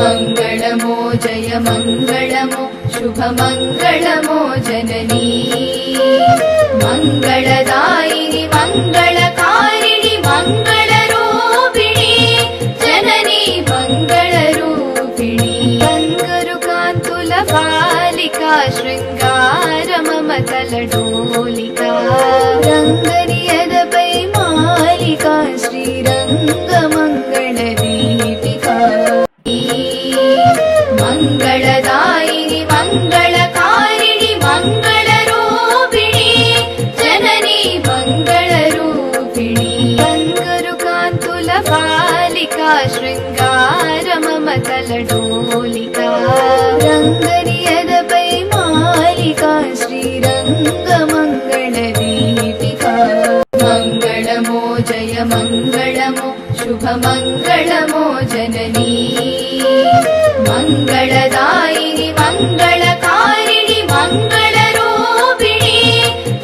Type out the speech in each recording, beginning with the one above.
मङ्गलमो जय मङ्गलमो शुभमङ्गलमो जननी मङ्गलदायिनि मङ्गलकारिणि मङ्गलरूपिणि जननी मङ्गलरूपिणि रङ्गरुकान्तुलबालिका शृङ्गार ममतलडोलिका रङ्गनियदपै मालिका श्रीरङ्गमङ्गलदीपिका मङ्गलदायिनि मङ्गलकारिणि मङ्गलरूपिणि जननी मङ्गलरूपिणि रङ्गरुकान्तुलबालिका शृङ्गार ममतलडोलिका रङ्गनियदपै मालिका श्रीरङ्गमङ्गलदीपिका मङ्गलमो जय मङ्गलमो शुभमङ्गलमो जननी मङ्गलदायिनि मङ्गलकारिणि मङ्गलरूपिणि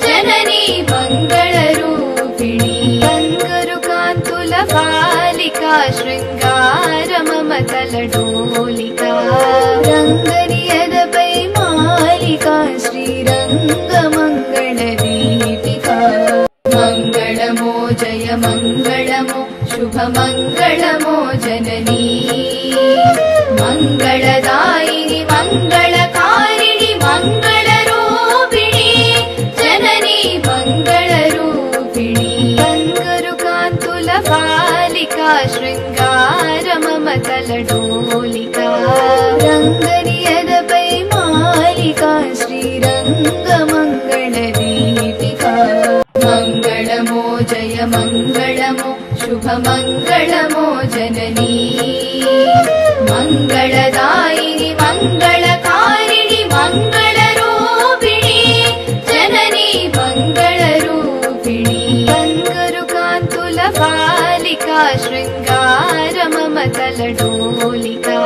जननी मङ्गलरूपिणि रङ्गरुकान्तुलबालिका शृङ्गार ममतलडोलिका रङ्गनियदपै मालिका श्रीरङ्गमङ्गलदीपिका मङ्गलमो जय मङ्गलमो शुभमङ्गलमो जननी मङ्गलदायिनि मङ्गलकारिणि मङ्गलरूपिणि जननी मङ्गलरूपिणि रङ्गरुकान्तुलबालिका शृङ्गार ममतलडोलिका रङ्गनियदपै मालिका श्रीरङ्गमङ्गलदीपिका मङ्गलमो जय मङ्गलमो शुभमङ्गलमो जननी मङ्गलदायिनि मङ्गलकारिणि मङ्गलरूपिणि जननी मङ्गलरूपिणि रङ्गरुकान्तुलबालिका शृङ्गार ममतलडोलिका